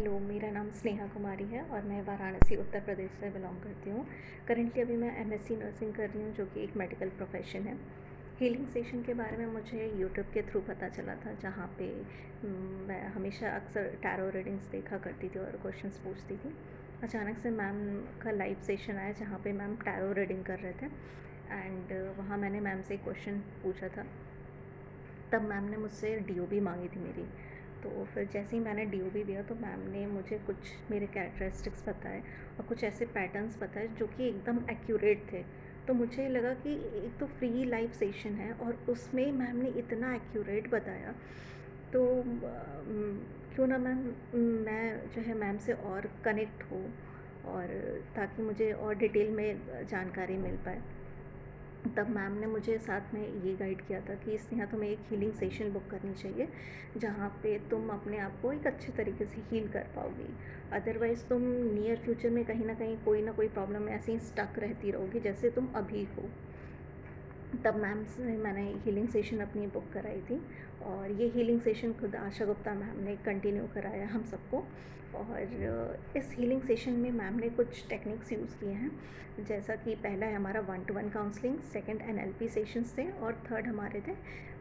Hello, मेरा नाम स्नेहा कुमारी है और मैं वाराणसी उत्तर प्रदेश से बिलोंग करती हूँ। करंटली अभी मैं एमएससी नर्सिंग कर रही हूँ, जो कि एक मेडिकल प्रोफेशन है। हीलिंग सेशन के बारे में मुझे यूट्यूब के थ्रू पता चला था, जहाँ पे मैं हमेशा अक्सर टैरो रीडिंग्स देखा करती थी और क्वेश्चंस पूछती थी। अचानक से मैम का लाइव सेशन आया, जहाँ पे मैम टैरो रीडिंग कर रहे थे एंड वहाँ मैंने मैम से एक क्वेश्चन पूछा था। तब मैम ने मुझसे डीओबी मांगी थी मेरी। तो फिर जैसे ही मैंने डीओबी दिया तो मैम ने मुझे कुछ मेरे कैरेक्टरिस्टिक्स बताए और कुछ ऐसे पैटर्न्स बताए जो कि एकदम एक्यूरेट थे। तो मुझे लगा कि एक तो फ्री लाइव सेशन है और उसमें मैम ने इतना एक्यूरेट बताया, तो क्यों ना मैम मैं जो है मैम से और कनेक्ट हो और ताकि मुझे और डिटेल में जानकारी मिल पाए। तब मैम ने मुझे साथ में ये गाइड किया था कि स्नेहा तुम्हें एक हीलिंग सेशन बुक करनी चाहिए, जहाँ पे तुम अपने आप को एक अच्छे तरीके से हील कर पाओगी। अदरवाइज़ तुम नियर फ्यूचर में कहीं ना कोई प्रॉब्लम में ऐसे ही स्टक रहती रहोगी जैसे तुम अभी हो। तब मैम से मैंने हीलिंग सेशन अपनी बुक कराई थी और ये हीलिंग सेशन खुद आशा गुप्ता मैम ने कंटिन्यू कराया हम सबको। और इस हीलिंग सेशन में मैम ने कुछ टेक्निक्स यूज़ किए हैं, जैसा कि पहला है हमारा 1-to-1 counselling, second NLP sessions थे और थर्ड हमारे थे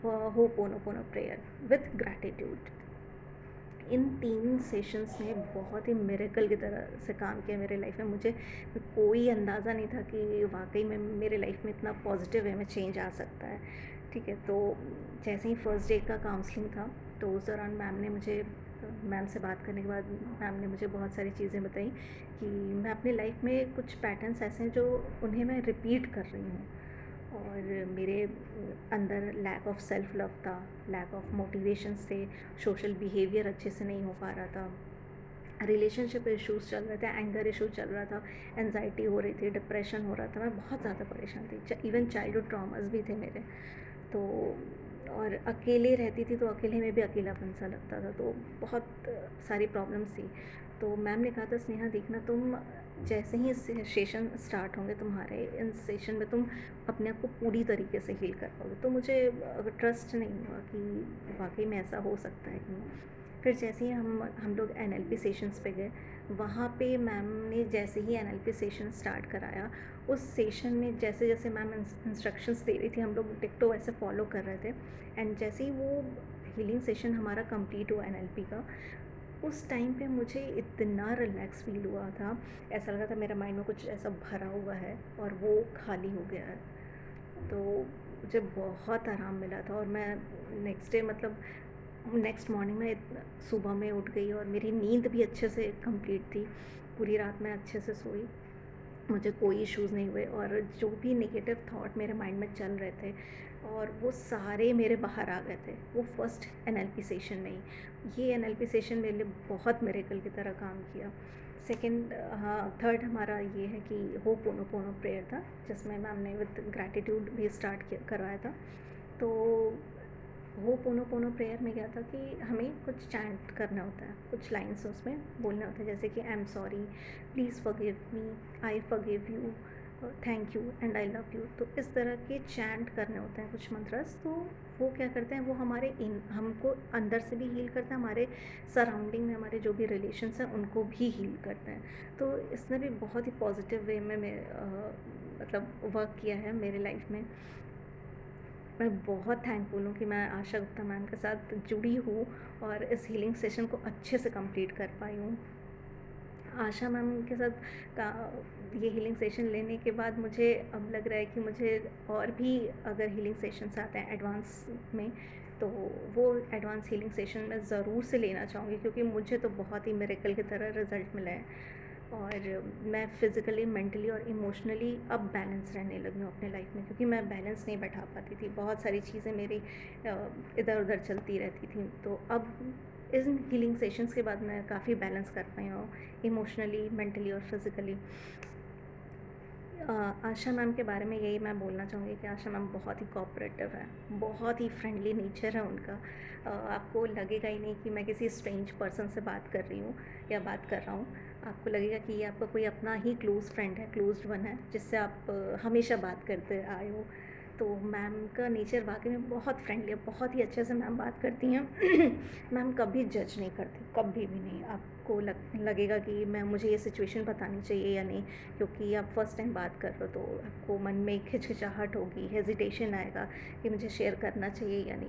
ho'oponopono prayer with gratitude. In 3 sessions ने बहुत ही मिरेकल की तरह से काम किया मेरे लाइफ में। मुझे कोई अंदाज़ा नहीं था कि वाक़ई में मेरे लाइफ में इतना पॉजिटिव वे में चेंज आ सकता है। ठीक है, तो जैसे ही फर्स्ट डे का काउंसलिंग था, तो उस दौरान मैम से बात करने के बाद मैम ने मुझे बहुत सारी चीज़ें बताई कि मैं अपनी लाइफ में कुछ पैटर्न्स ऐसे हैं जो उन्हें मैं रिपीट कर रही हूँ और मेरे अंदर लैक ऑफ सेल्फ लव था, लैक ऑफ मोटिवेशंस थे, सोशल बिहेवियर अच्छे से नहीं हो पा रहा था, रिलेशनशिप इश्यूज़ चल रहे थे, एंगर इशू चल रहा था, एंजाइटी हो रही थी, डिप्रेशन हो रहा था, मैं बहुत ज़्यादा परेशान थी। इवन चाइल्डहुड ट्रॉमास भी थे मेरे। तो और अकेले रहती थी तो अकेले में भी अकेलापन सा लगता था, तो बहुत सारी प्रॉब्लम्स थी। तो मैम ने कहा था, स्नेहा देखना, तुम जैसे ही सेशन स्टार्ट होंगे तुम्हारे, इन सेशन में तुम अपने आप को पूरी तरीके से हील कर पाओगे। तो मुझे ट्रस्ट नहीं हुआ कि वाकई में ऐसा हो सकता है कि नहीं। फिर जैसे ही हम लोग एनएलपी सेशंस पे गए, वहाँ पे मैम ने जैसे ही एनएलपी सेशन स्टार्ट कराया, उस सेशन में जैसे जैसे मैम इंस्ट्रक्शंस दे रही थी, हम लोग डिक्टो वैसे फॉलो कर रहे थे। एंड जैसे ही वो हीलिंग सेशन हमारा कंप्लीट हुआ एनएलपी का, उस टाइम पे मुझे इतना रिलैक्स फील हुआ था, ऐसा लगा था मेरा माइंड में कुछ ऐसा भरा हुआ है और वो खाली हो गया है। तो मुझे बहुत आराम मिला था और मैं नेक्स्ट डे मतलब नेक्स्ट मॉर्निंग में सुबह में उठ गई और मेरी नींद भी अच्छे से कंप्लीट थी। पूरी रात मैं अच्छे से सोई, मुझे कोई इश्यूज़ नहीं हुए और जो भी नेगेटिव थॉट मेरे माइंड में चल रहे थे और वो सारे मेरे बाहर आ गए थे, वो फर्स्ट एनएलपी सेशन में ही। ये एनएलपी सेशन मेरे लिए बहुत मिरेकल की तरह काम किया। सेकंड, हाँ, थर्ड हमारा ये है कि होपोनोपोनो प्रेयर था, जिसमें मैम ने विद ग्रैटिट्यूड भी स्टार्ट किया करवाया था। तो होपोनोपोनो प्रेयर में क्या था कि हमें कुछ चैंट करना होता है, कुछ लाइन्स उसमें बोलना होता है, जैसे कि I am sorry, please forgive me, I forgive you, thank you and I love you. तो इस तरह के चैंट करने होते हैं कुछ मंत्रस। तो वो क्या करते हैं, वो हमारे इन हमको अंदर से भी हील करते हैं, हमारे सराउंडिंग में हमारे जो भी रिलेशंस हैं उनको भी हील करते हैं। तो इसने भी बहुत ही पॉजिटिव वे में मतलब वर्क किया है मेरे लाइफ में। मैं बहुत थैंकफुल हूँ कि मैं आशा गुप्ता मैम के साथ जुड़ी हूँ और इस हीलिंग सेशन को अच्छे से कंप्लीट कर पाई हूँ। आशा मैम के साथ का ये हीलिंग सेशन लेने के बाद मुझे अब लग रहा है कि मुझे और भी अगर हीलिंग सेशंस आते हैं एडवांस में, तो वो एडवांस हीलिंग सेशन मैं ज़रूर से लेना चाहूँगी, क्योंकि मुझे तो बहुत ही मिरेकल की तरह रिज़ल्ट मिला है और मैं फ़िज़िकली, मेंटली और इमोशनली अब बैलेंस रहने लगी हूँ अपने लाइफ में, क्योंकि मैं बैलेंस नहीं बैठा पाती थी। बहुत सारी चीज़ें मेरी इधर उधर चलती रहती थी। तो अब इन हीलिंग सेशंस के बाद मैं काफ़ी बैलेंस कर पाई हूँ, इमोशनली, मेंटली और फिज़िकली। आशा मैम के बारे में यही मैं बोलना चाहूँगी कि आशा मैम बहुत ही कोऑपरेटिव है, बहुत ही फ्रेंडली नेचर है उनका। आपको लगेगा ही नहीं कि मैं किसी स्ट्रेंज पर्सन से बात कर रही हूँ या बात कर रहा हूँ। आपको लगेगा कि ये आपका कोई अपना ही क्लोज़ फ्रेंड है, क्लोज़्ड वन है, जिससे आप हमेशा बात करते आए हो। तो मैम का नेचर वाक़ई में बहुत फ्रेंडली है, बहुत ही अच्छे से मैम बात करती हैं। मैम कभी जज नहीं करती, कभी भी नहीं। आपको लगेगा कि मैं मुझे ये सिचुएशन बतानी चाहिए या नहीं, क्योंकि आप फर्स्ट टाइम बात कर रहे हो तो आपको मन में एक हिचकिचाहट होगी, हेज़िटेशन आएगा कि मुझे शेयर करना चाहिए या नहीं।